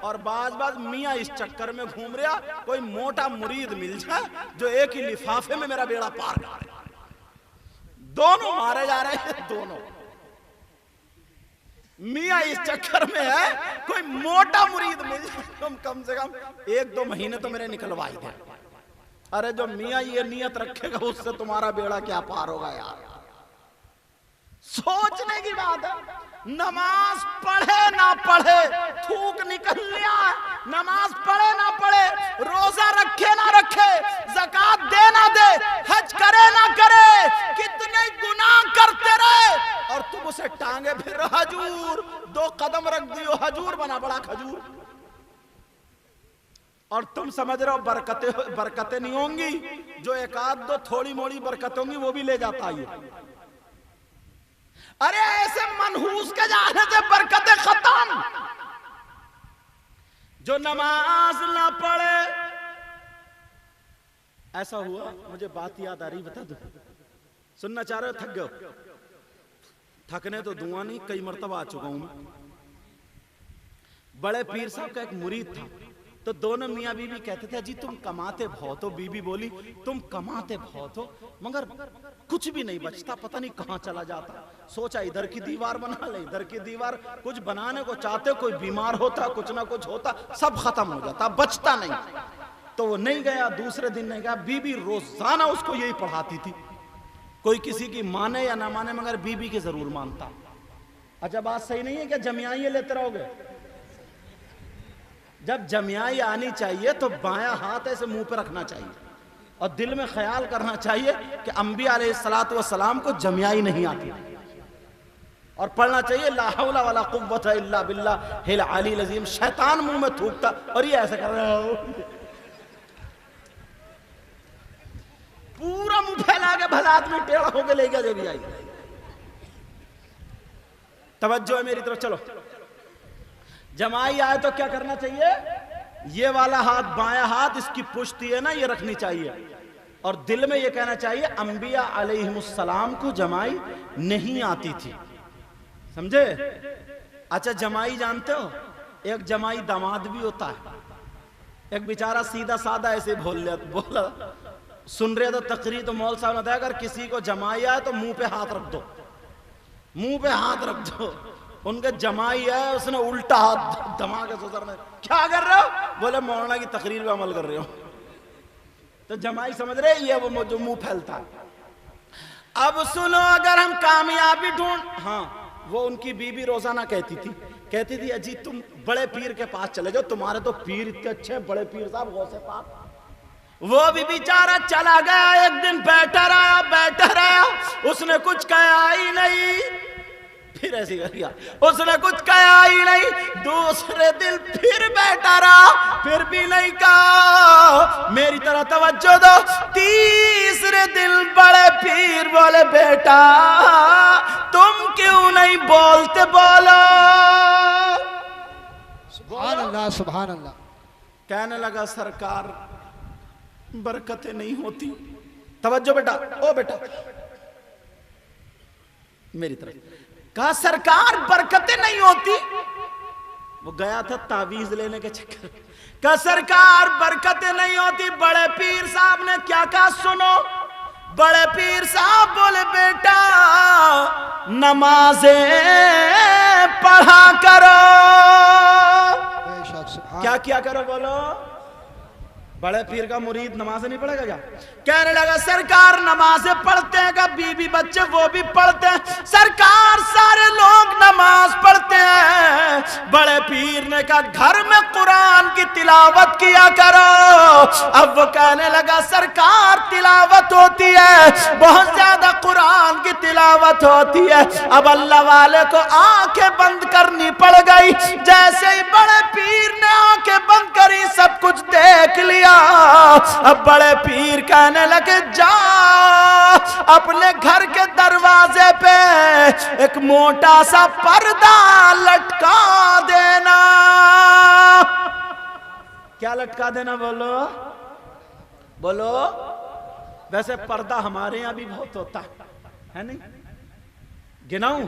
اور بعض میاں اس چکر میں گھوم رہا کوئی موٹا مرید مل جائے جو ایک ہی لفافے میں میرا بیڑا پار کر رہے. دونوں مارے جا رہے ہیں دونوں. میاں اس چکر میں ہے کوئی موٹا مرید مل جائے تم کم سے کم 1-2 مہینے تو میرے نکلوائی دے. ارے جو میاں یہ نیت رکھے گا اس سے تمہارا بیڑا کیا پار ہوگا یار. سوچنے کی بات ہے. نماز پڑھے نہ پڑھے تھوک نکل لیا. نماز پڑھے نہ پڑھے, روزہ رکھے نہ رکھے, زکوٰۃ دے نہ دے, حج کرے نہ کرے, کتنے گناہ کرتے رہے اور تم اسے ٹانگے پھر حجور 2 قدم رکھ دیو حجور بنا بڑا کھجور. اور تم سمجھ رہے ہو برکتیں نہیں ہوں گی. جو 1-2 تھوڑی موڑی برکتیں ہوں گی وہ بھی لے جاتا ہے. ارے ایسے منحوس کے جانے سے برکتیں ختم. جو نماز نہ پڑھے. ایسا ہوا مجھے بات یاد آ رہی بتا دو. سننا چاہ رہے ہو؟ تھک گئے؟ تھکنے تو دعا نہیں, کئی مرتبہ آ چکا ہوں میں. بڑے پیر صاحب کا ایک مرید تھا تو دونوں میاں بیوی کہتے تھے جی تم کماتے بہت ہو. بیوی بولی تم کماتے بہت ہو مگر کچھ بھی نہیں بچتا, پتہ نہیں کہاں چلا جاتا. سوچا ادھر کی دیوار بنا لے, ادھر کی دیوار. کچھ بنانے کو چاہتے, کوئی بیمار ہوتا, کچھ نہ کچھ ہوتا, سب ختم ہو جاتا, بچتا نہیں. تو وہ نہیں گیا. دوسرے دن نہیں گیا. بیوی روزانہ اس کو یہی پڑھاتی تھی. کوئی کسی کی مانے یا نہ مانے مگر بیوی کی ضرور مانتا. اچھا بات صحیح نہیں ہے کہ جمیائیں لیتے رہو گے؟ جب جمیائی آنی چاہیے تو بایاں ہاتھ ایسے منہ پہ رکھنا چاہیے اور دل میں خیال کرنا چاہیے کہ انبیاء علیہ السلام کو جمیائی نہیں آتی, اور پڑھنا چاہیے لا حول ولا قوت الا باللہ العلی العظیم. شیطان منہ میں تھوکتا اور یہ ایسے کر رہا ہو, پورا منہ پھیلا کے بھلا آدمی ٹیڑھا ہو کے لے گیا جمیائی. توجہ ہے میری طرف. چلو جمائی آئے تو کیا کرنا چاہیے؟ یہ والا ہاتھ بایاں ہاتھ اس کی پشتی ہے نا یہ رکھنی چاہیے اور دل میں یہ کہنا چاہیے انبیاء علیہ السلام کو جمائی نہیں آتی تھی. سمجھے؟ اچھا جمائی جانتے ہو ایک جمائی داماد بھی ہوتا ہے. ایک بیچارہ سیدھا سادہ ایسے بولا سن رہے تو تقریر تو مول صاحب نے بتایا اگر کسی کو جمائی آئے تو منہ پہ ہاتھ رکھ دو, منہ پہ ہاتھ رکھ دو. ان کے جمائی ہے اس نے الٹا ہاتھ دھما کے سوچا میں کیا کر رہے ہو؟ بولے مولانا کی تقریر پہ عمل کر رہے ہو. تو جمائی سمجھ رہے یہ وہ جو منہ پھیلتا ہے. اب سنو اگر ہم کامیابی ہاں وہ ان کی بیوی روزانہ کہتی تھی اجی تم بڑے پیر کے پاس چلے جاؤ, تمہارے تو پیر اتنے اچھے بڑے پیر صاحب غوث پاک. وہ بھی بیچارہ چلا گیا. ایک دن بیٹھا رہا اس نے کچھ کہا ہی نہیں. پھر ایسی کر گیا اس نے کچھ کہا ہی نہیں. دوسرے دن پھر بیٹھا رہا, پھر بھی نہیں کہا. میری طرح توجہ دو. تیسرے دن بڑے پیر بولے بیٹا تم کیوں نہیں بولتے؟ بولو. سبحان اللہ سبحان اللہ. کہنے لگا سرکار برکتیں نہیں ہوتی. توجہ بیٹا, او بیٹا میری طرف. کہا سرکار برکتیں نہیں ہوتی. وہ گیا تھا تعویذ لینے کے چکر. کہا سرکار برکتیں نہیں ہوتی. بڑے پیر صاحب نے کیا کہا سنو. بڑے پیر صاحب بولے بیٹا نمازیں پڑھا کرو. کیا کرو بولو. بڑے پیر کا مرید نمازیں نہیں پڑھے گا کیا؟ کہنے لگا سرکار نمازیں پڑھتے ہیں. کہ بیوی بچے وہ بھی پڑھتے ہیں. سرکار سارے لوگ نماز پڑھتے ہیں. بڑے پیر نے کہا گھر میں قرآن کی تلاوت کیا کرو. اب وہ کہنے لگا سرکار تلاوت ہوتی ہے بہت زیادہ, قرآن کی تلاوت ہوتی ہے. اب اللہ والے کو آنکھیں بند کرنی پڑ گئی. جیسے ہی بڑے پیر نے آنکھیں بند کری سب کچھ دیکھ لیا. اب بڑے پیر کہنے لگے جا اپنے گھر کے دروازے پہ ایک موٹا سا پردہ لٹکا دینا. کیا لٹکا دینا بولو بولو. ویسے پردہ ہمارے یہاں بھی بہت ہوتا ہے نہیں؟ گناؤں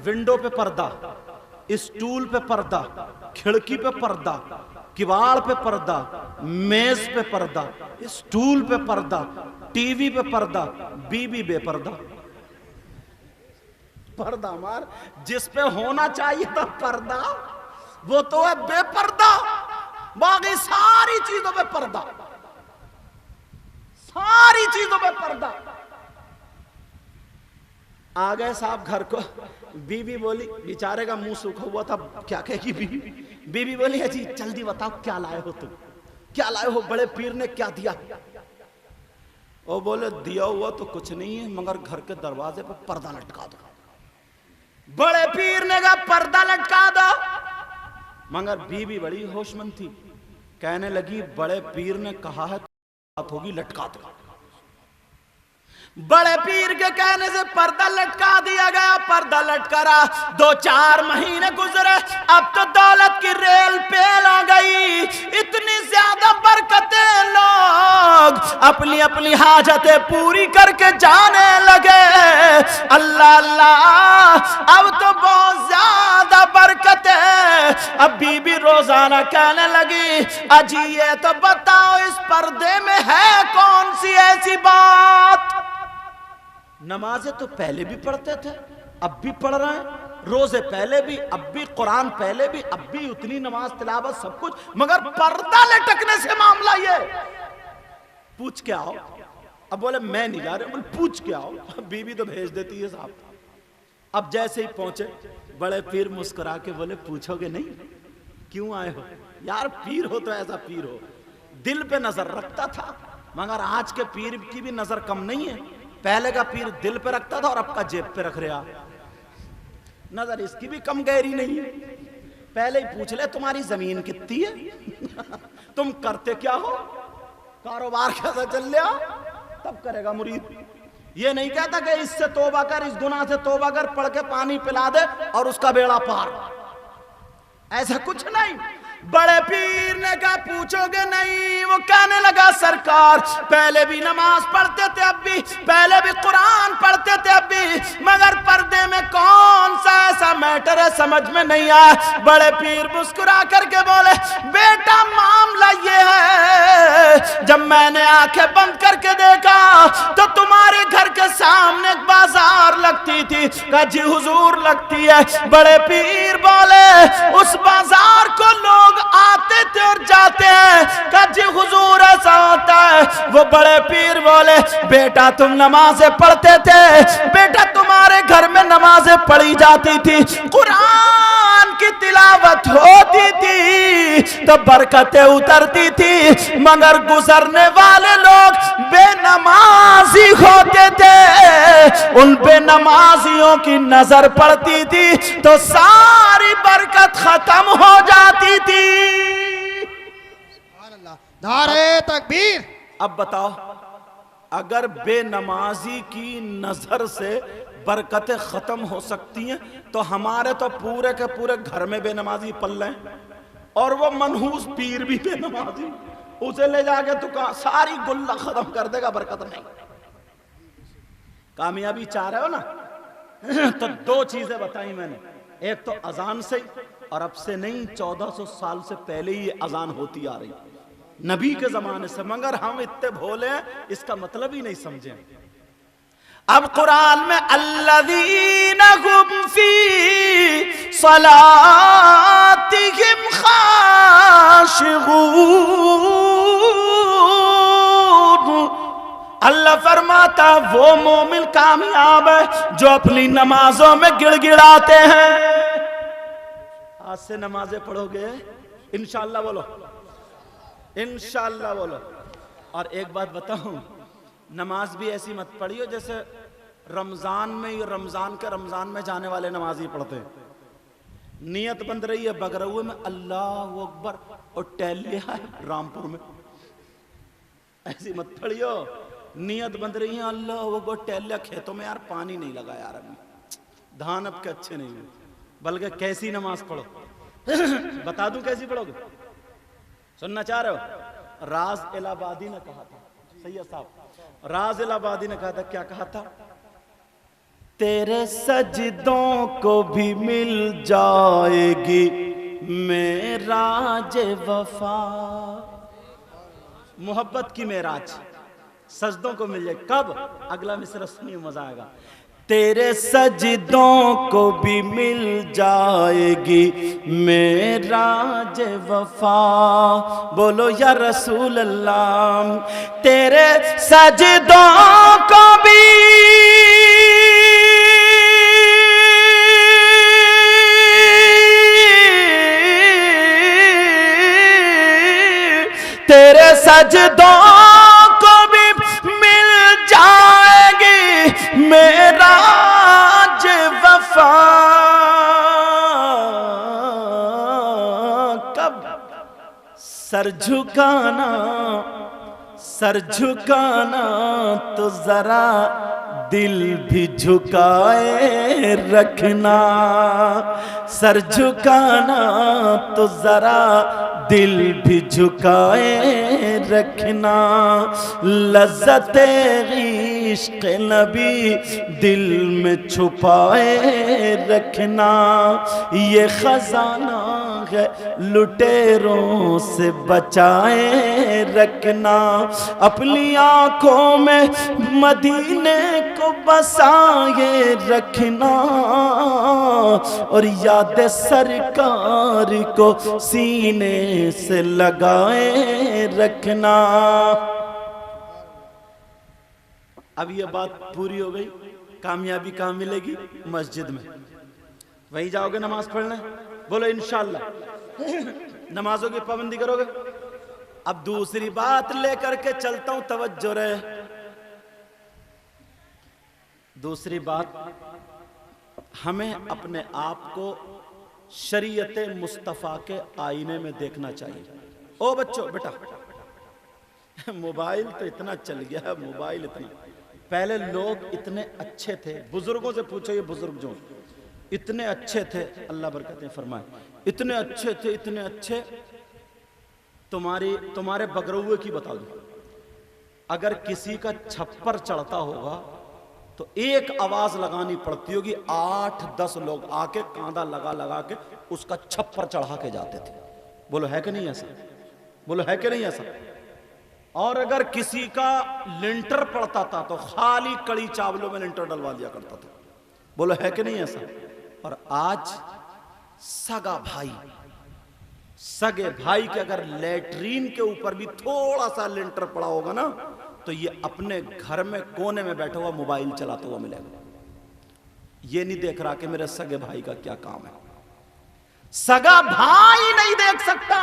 ونڈو پہ پردہ, اسٹول پہ پردہ، کھڑکی پہ پردہ، کباڑ پہ پردہ، میز پہ پردہ، اسٹول پہ پردہ، ٹی وی پہ پردہ، بی بی بے پردہ. پردہ مار جس پہ ہونا چاہیے تھا پردہ وہ تو ہے بے پردہ. باقی ساری چیزوں پہ پردہ، ساری چیزوں پہ پردہ. آ گئے صاحب گھر کو، بی بی بولی، بیچارے کا منہ سوکھا ہوا تھا، کیا کہے گی بی بی بولی جی جلدی بتاؤ کیا لائے ہو تم، کیا لائے ہو، بڑے پیر نے کیا دیا؟ وہ بولے دیا ہوا تو کچھ نہیں ہے مگر گھر کے دروازے پہ پردہ لٹکا دو. بڑے پیر نے کہا پردہ لٹکا دو، مگر بی بی بڑی ہوش مند تھی، کہنے لگی بڑے پیر نے کہا ہے بات ہوگی، لٹکا دو. بڑے پیر کے کہنے سے پردہ لٹکا دیا گیا. پردہ لٹکا رہا، 2-4 مہینے گزرے، اب تو دولت کی ریل پیل ہو گئی. اتنی زیادہ برکتیں، لوگ اپنی اپنی حاجتیں پوری کر کے جانے لگے. اللہ اللہ، اب تو بہت زیادہ برکتیں. اب بی بی روزانہ کہنے لگی اجی یہ تو بتاؤ اس پردے میں ہے کون سی ایسی بات؟ نمازیں تو پہلے بھی پڑھتے تھے، اب بھی پڑھ رہے ہیں، روزے پہلے بھی، اب بھی قرآن پہلے بھی، اب بھی اتنی نماز تلاوت سب کچھ، مگر پردہ لٹکنے سے معاملہ یہ. پوچھ کے آؤ. اب بولے میں نہیں جا رہا، بولے پوچھ کے آؤ. بی بی تو بھیج دیتی ہے صاحب. اب جیسے ہی پہنچے بڑے پیر مسکرا کے بولے پوچھو گے نہیں کیوں آئے ہو؟ یار پیر ہو تو ایسا پیر ہو، دل پہ نظر رکھتا تھا، مگر آج کے پیر کی بھی نظر کم نہیں ہے. پہلے کا پیر دل پہ رکھتا تھا اور اب کا جیب پہ رکھ رہا. نظر اس کی بھی کم گہری نہیں ہے. پہلے ہی پوچھ لے تمہاری زمین کتنی ہے، تم کرتے کیا ہو، کاروبار کیسا چل رہا، تب کرے گا مرید. یہ نہیں کہتا کہ اس سے توبہ کر، اس گناہ سے توبہ کر، پڑھ کے پانی پلا دے اور اس کا بیڑا پار. ایسا کچھ نہیں. بڑے پیر نے کہا پوچھو گے نہیں؟ وہ کہنے لگا سرکار پہلے بھی نماز پڑھتے تھے، اب بھی، پہلے بھی قرآن پڑھتے تھے، اب بھی، مگر پردے میں کون سا ایسا میٹر ہے سمجھ میں نہیں آیا. بڑے پیر مسکرا کر کے بولے بیٹا معاملہ یہ ہے، جب میں نے آنکھیں بند کر کے دیکھا تو تمہارے گھر کے سامنے ایک بازار لگتی تھی. کہا جی حضور لگتی ہے. بڑے پیر بولے اس بازار کو لوگ آتے تھے اور جاتے ہیں. کہا جی حضور ایسا ہوتا ہے. وہ بڑے پیر بولے بیٹا تم نمازیں پڑھتے تھے، بیٹا تمہارے گھر میں نمازیں پڑھی جاتی تھی، قرآن کی تلاوت ہوتی تھی تو برکتیں اترتی تھی، مگر گزرنے والے لوگ بے نمازی ہوتے تھے، ان بے نمازیوں کی نظر پڑتی تھی تو ساری برکت ختم ہو جاتی تھی. نعرہ تکبیر. اب بتاؤ اگر بے نمازی کی نظر سے برکتیں ختم ہو سکتی ہیں تو ہمارے تو پورے کے پورے گھر میں بے نمازی پل رہے ہیں، اور وہ منحوس پیر بھی بے نمازی، اسے لے جا کے تو ساری گلہ ختم کر دے گا، برکت نہیں. کامیابی چاہ رہے ہو نا تو 2 چیزیں بتائیں میں نے، ایک تو اذان سے، اور اب سے نہیں 1400 سال سے پہلے ہی یہ اذان ہوتی آ رہی نبی کے زمانے سے، مگر ہم اتنے بھولے ہیں اس کا مطلب ہی نہیں سمجھیں. اب قرآن میں الذین هم فی صلاتهم خاشعون، اللہ فرماتا وہ مومن کامیاب ہے جو اپنی نمازوں میں گڑ گڑاتے ہیں. آج سے نمازیں پڑھو گے انشاءاللہ بولو، انشاءاللہ بولو. اور ایک بات بتاؤں، نماز بھی ایسی مت پڑھیو جیسے رمضان میں رمضان میں جانے والے نمازی پڑھتے ہیں. نیت بند رہی ہے بگروے میں اللہ اکبر اور ٹہل لیا ہے رامپور میں، ایسی مت پڑھیو. نیت بند رہی ہے اللہ اکبر ٹہل لیا کھیتوں میں، یار پانی نہیں لگا یار ابھی، دھان اب کے اچھے نہیں ہیں. بلکہ کیسی نماز پڑھو بتا دوں کیسی پڑھو گے، سننا چاہ رہے ہو؟ راز الہ آبادی نے کہا تھا، سید صاحب راز الہ آبادی نے کہا تھا، کیا کہا تھا؟ تیرے سجدوں کو بھی مل جائے گی معراج وفا. محبت کی معراج سجدوں کو مل جائے. کب؟ اگلا مصرع سنیے مزہ آئے گا. تیرے سجدوں کو بھی مل جائے گی معراج وفا. بولو یا رسول اللہ. تیرے سجدوں کو بھی تیرے سجدوں کو بھی مل جائے گی معراج وفا. کب؟ سر جھکانا تو ذرا دل بھی جھکائے رکھنا. سر جھکانا تو ذرا دل بھی جھکائے رکھنا. لذت عشق نبی دل میں چھپائے رکھنا. یہ خزانہ ہے لٹیروں سے بچائے رکھنا. اپنی آنکھوں میں مدینے کو بسائے رکھنا اور یاد سرکار کو سینے سے لگائے رکھنا. اب یہ بات پوری ہو گئی. کامیابی کہاں ملے گی؟ مسجد میں. وہیں جاؤ گے نماز پڑھنے؟ بولو انشاءاللہ. نمازوں کی پابندی کرو گے. اب دوسری بات لے کر کے چلتا ہوں، توجہ رہے. دوسری بات، ہمیں اپنے آپ کو شریعت مصطفیٰ کے آئینے میں دیکھنا چاہیے. او بچوں، بیٹا موبائل تو اتنا چل گیا. موبائل اتنا، پہلے لوگ اتنے اچھے تھے. بزرگوں سے پوچھو، یہ بزرگ جو اتنے اچھے تھے، اللہ برکتیں فرمائے، اتنے اچھے تھے، اتنے اچھے. تمہارے بگروے کی بتا دوں، اگر کسی کا چھپر چڑھتا ہوگا تو ایک آواز لگانی پڑتی ہوگی. 8-10 لوگ آ کے کاندھا لگا کے اس کا چھپر چڑھا کے جاتے تھے. بولو ہے کہ نہیں ایسا؟ بولو ہے کہ نہیں ایسا؟ اور اگر کسی کا لنٹر پڑتا تھا تو خالی کڑی چاولوں میں لنٹر ڈلوا دیا کرتا تھا. بولو ہے کہ نہیں ایسا؟ اور آج سگے بھائی کے اگر لیٹرین کے اوپر بھی تھوڑا سا لنٹر پڑا ہوگا نا تو یہ اپنے گھر میں کونے میں بیٹھا ہوا موبائل چلاتا ہوا ملے گا. یہ نہیں دیکھ رہا کہ میرے سگے بھائی کا کیا کام ہے. سگا بھائی نہیں دیکھ سکتا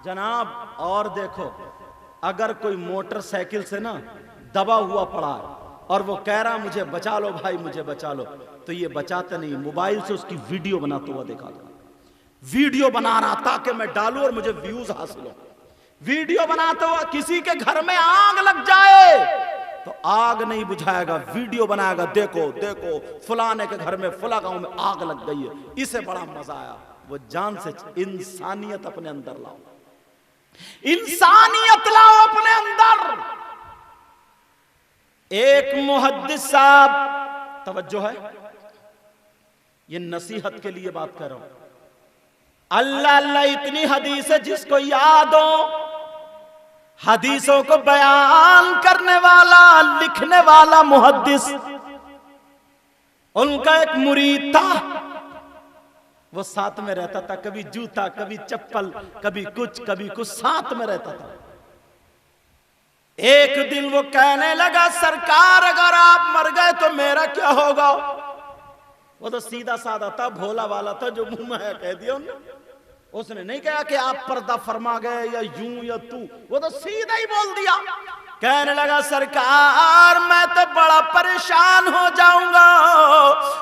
جناب. اور دیکھو، اگر کوئی موٹر سائیکل سے نا دبا ہوا پڑا ہے اور وہ کہہ رہا مجھے بچا لو بھائی، مجھے بچا لو، تو یہ بچاتا نہیں، موبائل سے اس کی ویڈیو بناتا ہوا دیکھا دو. ویڈیو بنا رہا تاکہ میں ڈالوں اور مجھے ویوز حاصل ہو. ویڈیو بناتا ہوا کسی کے گھر میں آگ لگ جائے تو آگ نہیں بجھائے گا، ویڈیو بنائے گا. دیکھو فلانے کے گھر میں فلاں گاؤں میں آگ لگ گئی ہے، اسے بڑا مزہ آیا. وہ جان سے انسانیت اپنے اندر لاؤ، انسانیت لاؤ اپنے اندر. ایک محدث صاحب، توجہ ہے، یہ نصیحت کے لیے بات کر رہا ہوں. اللہ اتنی حدیث ہے جس کو یاد ہو، حدیثوں کو بیان کرنے والا، لکھنے والا محدث. ان کا ایک مرید تھا، وہ ساتھ میں رہتا تھا. کبھی جوتا، کبھی چپل، کبھی کچھ ساتھ میں رہتا تھا. ایک دن وہ کہنے لگا سرکار اگر آپ مر گئے تو میرا کیا ہوگا؟ وہ تو سیدھا سادہ تھا، بھولا والا تھا، جو منہ میں ہے کہہ دیا انہوں نے. اس نے نہیں کہا کہ آپ پردہ فرما گئے یا یوں یا تو، وہ تو سیدھا ہی بول دیا. کہنے لگا سرکار میں تو بڑا پریشان ہو جاؤں گا.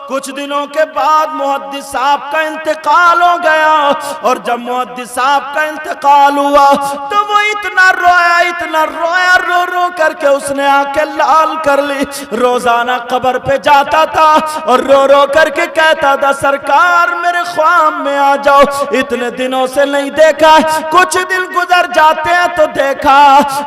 کچھ دنوں کے بعد محدث صاحب کا انتقال ہو گیا، اور جب محدث صاحب کا انتقال ہوا تو وہ اتنا رویا، رو کر کے اس نے آنکھیں لال کر لی. روزانہ قبر پہ جاتا تھا اور رو کر کے کہتا تھا سرکار میرے خواب میں آ جاؤ، اتنے دنوں سے نہیں دیکھا. کچھ دن گزر جاتے ہیں تو دیکھا